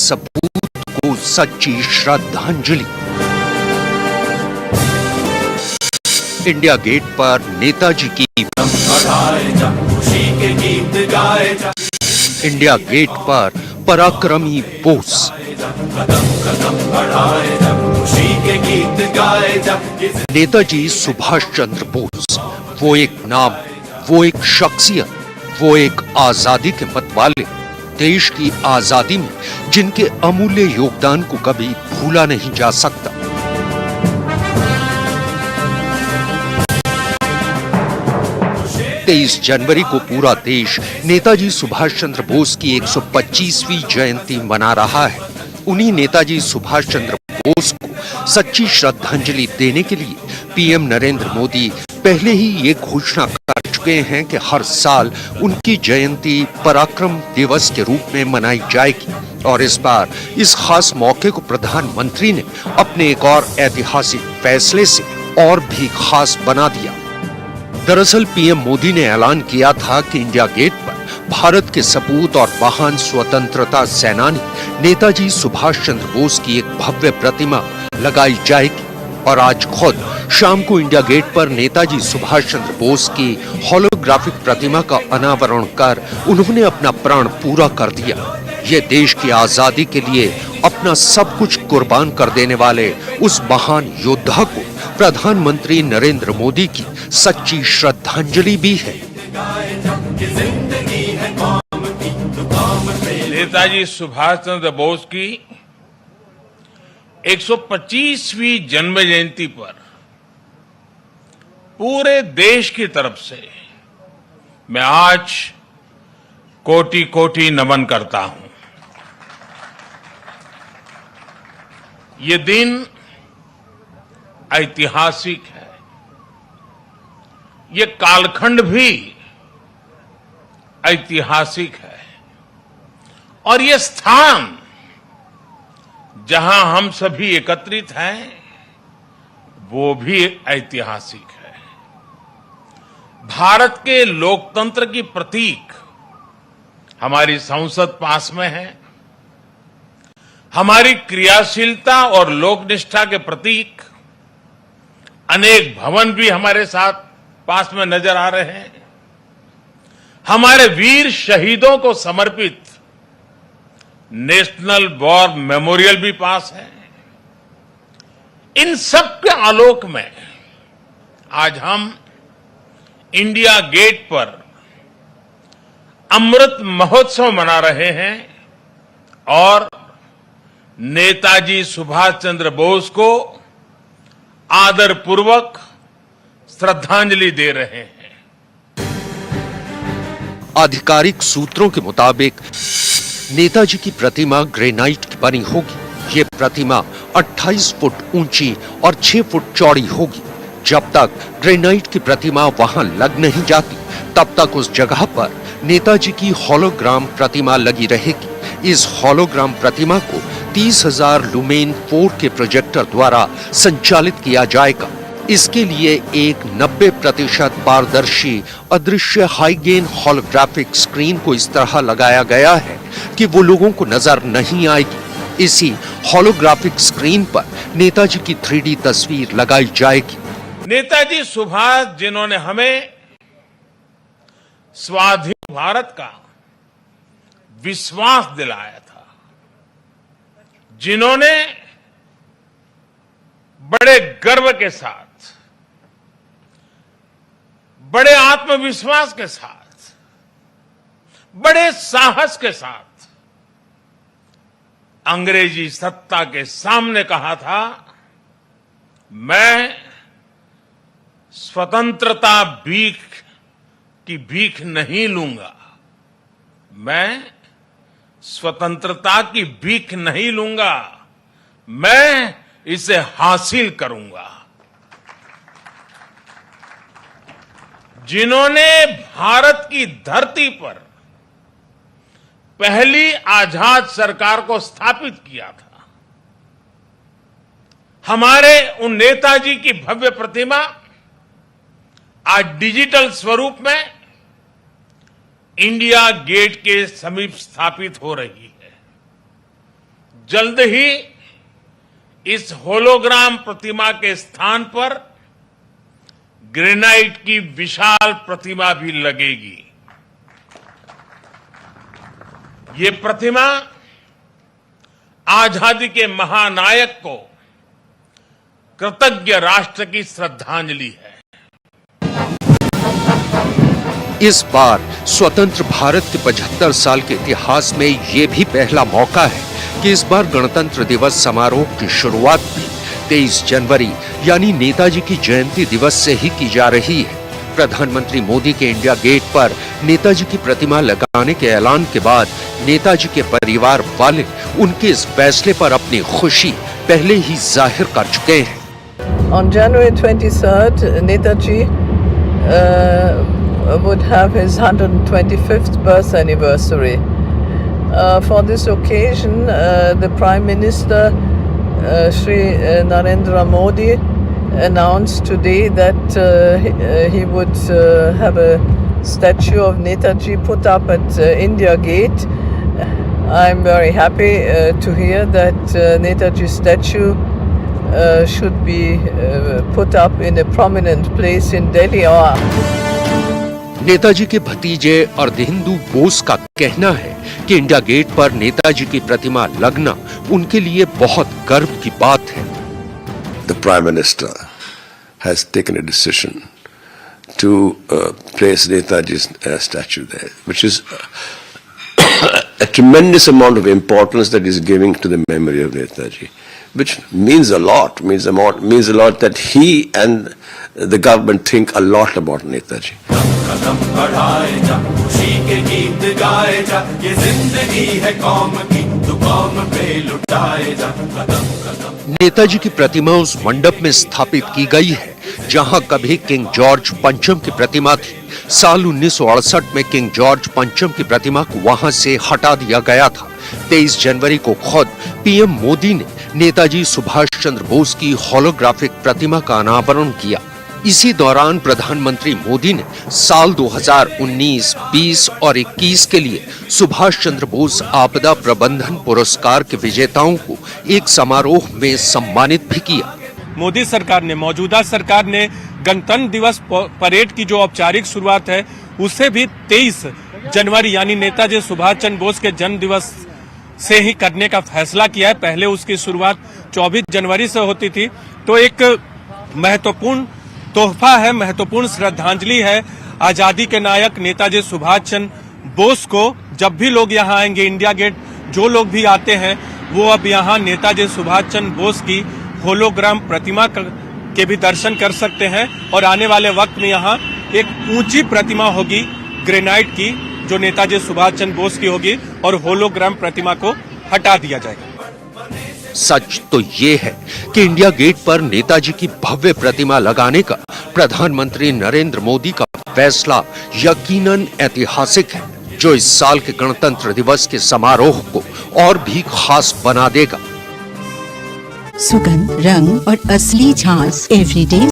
सपूत को सच्ची श्रद्धांजलि। इंडिया गेट पर नेताजी की इंडिया गेट पर पराक्रमी बोस। नेताजी सुभाष चंद्र बोस, वो एक नाम, वो एक शख्सियत, वो एक आजादी के मत वाले, देश की आजादी में जिनके अमूल्य योगदान को कभी भूला नहीं जा सकता। तेईस जनवरी को पूरा देश नेताजी सुभाष चंद्र बोस की 125वीं जयंती मना रहा है। उन्हीं नेताजी सुभाष चंद्र बोस को सच्ची श्रद्धांजलि देने के लिए पीएम नरेंद्र मोदी पहले ही ये घोषणा कर चुके हैं कि हर साल उनकी जयंती पराक्रम दिवस के रूप में मनाई जाएगी और इस बार इस खास मौके को प्रधानमंत्री ने अपने एक और ऐतिहासिक फैसले से और भी खास बना दिया। दरअसल पीएम मोदी ने ऐलान किया था कि इंडिया गेट पर भारत के सपूत और महान स्वतंत्रता सेनानी नेताजी सुभाष चंद्र बोस की एक भव्य प्रतिमा लगाई जाएगी और आज खुद शाम को इंडिया गेट पर नेताजी सुभाष चंद्र बोस की होलोग्राफिक प्रतिमा का अनावरण कर उन्होंने अपना प्राण पूरा कर दिया। ये देश की आजादी के लिए अपना सब कुछ कुर्बान कर देने वाले उस महान योद्धा को प्रधानमंत्री नरेंद्र मोदी की सच्ची श्रद्धांजलि भी है। नेताजी सुभाष चंद्र बोस की 125वीं जन्म जयंती पर पूरे देश की तरफ से मैं आज कोटि कोटि नमन करता हूं। ये दिन ऐतिहासिक है, ये कालखंड भी ऐतिहासिक है और ये स्थान जहां हम सभी एकत्रित हैं वो भी ऐतिहासिक है। भारत के लोकतंत्र की प्रतीक हमारी संसद पास में है, हमारी क्रियाशीलता और लोकनिष्ठा के प्रतीक अनेक भवन भी हमारे साथ पास में नजर आ रहे हैं, हमारे वीर शहीदों को समर्पित नेशनल वॉर मेमोरियल भी पास है। इन सब के आलोक में आज हम इंडिया गेट पर अमृत महोत्सव मना रहे हैं और नेताजी सुभाष चंद्र बोस को आदरपूर्वक श्रद्धांजलि दे रहे हैं। आधिकारिक सूत्रों के मुताबिक नेताजी की प्रतिमा ग्रेनाइट की बनी होगी। ये प्रतिमा 28 फुट ऊंची और 6 फुट चौड़ी होगी। जब तक ग्रेनाइट की प्रतिमा वहां लग नहीं जाती तब तक उस जगह पर नेताजी की होलोग्राम प्रतिमा लगी रहेगी। इस होलोग्राम प्रतिमा को 30,000 लुमेन 4K प्रोजेक्टर द्वारा संचालित किया जाएगा। इसके लिए एक 90% पारदर्शी अदृश्य हाईगेन होलोग्राफिक स्क्रीन को इस तरह लगाया गया है कि वो लोगों को नजर नहीं आएगी। इसी होलोग्राफिक स्क्रीन पर नेताजी की 3D तस्वीर लगाई जाएगी। नेताजी सुभाष जिन्होंने हमें स्वाधीन भारत का विश्वास दिलाया था, जिन्होंने बड़े गर्व के साथ, बड़े आत्मविश्वास के साथ, बड़े साहस के साथ अंग्रेजी सत्ता के सामने कहा था, मैं स्वतंत्रता की भीख नहीं लूंगा, मैं स्वतंत्रता की भीख नहीं लूंगा, मैं इसे हासिल करूंगा। जिन्होंने भारत की धरती पर पहली आजाद सरकार को स्थापित किया था, हमारे उन नेताजी की भव्य प्रतिमा आज डिजिटल स्वरूप में इंडिया गेट के समीप स्थापित हो रही है। जल्द ही इस होलोग्राम प्रतिमा के स्थान पर ग्रेनाइट की विशाल प्रतिमा भी लगेगी। ये प्रतिमा आजादी के महानायक को कृतज्ञ राष्ट्र की श्रद्धांजलि है। इस बार स्वतंत्र भारत के 75 साल के इतिहास में ये भी पहला मौका है कि इस बार गणतंत्र दिवस समारोह की शुरुआत भी 23 जनवरी यानी नेताजी की जयंती दिवस से ही की जा रही है। प्रधानमंत्री मोदी के इंडिया गेट पर नेताजी की प्रतिमा लगाने के ऐलान के बाद नेताजी के परिवार वाले उनके इस फैसले पर अपनी खुशी पहले ही जाहिर कर चुके हैं। On January 23rd, Netaji would have his 125th birth anniversary. For this occasion, the Prime Minister, Shri Narendra Modi, announced today that he would have a statue of Netaji put up at India Gate. I'm very happy to hear that Netaji's statue should be put up in a prominent place in Delhi. Netaji के भतीजे अर्धहिंदू बोस का कहना है कि India gate पर नेताजी की प्रतिमा लगना उनके लिए बहुत गर्व की बात है। The Prime Minister has taken a decision to place Netaji's statue there, which is a tremendous amount of importance that is giving to the memory of Netaji, which means a lot, means a lot that he and the government think a lot about Netaji. Netaji की प्रतिमा उस मंडप में स्थापित की गई है जहां कभी किंग जॉर्ज पंचम की प्रतिमा थी। साल 1968 में किंग जॉर्ज पंचम की प्रतिमा को वहां से हटा दिया गया था। 23 जनवरी को खुद पीएम मोदी ने नेताजी सुभाष चंद्र बोस की होलोग्राफिक प्रतिमा का अनावरण किया। इसी दौरान प्रधानमंत्री मोदी ने साल 2019, 20 और 21 के लिए सुभाष चंद्र बोस आपदा प्रबंधन पुरस्कार के विजेताओं को एक समारोह में सम्मानित भी किया। मोदी सरकार ने, मौजूदा सरकार ने गणतंत्र दिवस परेड की जो औपचारिक शुरुआत है उसे भी 23 जनवरी यानी नेताजी सुभाष चंद्र बोस के जन्म दिवस से ही करने का फैसला किया है। पहले उसकी शुरुआत 24 जनवरी से होती थी। तो एक महत्वपूर्ण तोहफा है, महत्वपूर्ण श्रद्धांजलि है आजादी के नायक नेताजी सुभाष चंद्र बोस को। जब भी लोग यहाँ आएंगे, इंडिया गेट जो लोग भी आते हैं वो अब यहाँ नेताजी सुभाष चंद्र बोस की होलोग्राम प्रतिमा के भी दर्शन कर सकते हैं। और आने वाले वक्त में यहाँ एक ऊंची प्रतिमा होगी ग्रेनाइट की जो नेताजी सुभाष चंद्र बोस की होगी और होलोग्राम प्रतिमा को हटा दिया जाएगा। सच तो ये है कि इंडिया गेट पर नेताजी की भव्य प्रतिमा लगाने का प्रधानमंत्री नरेंद्र मोदी का फैसला यकीनन ऐतिहासिक है, जो इस साल के गणतंत्र दिवस के समारोह को और भी खास बना देगा। सुगंध, रंग और असली झांस एवरीडे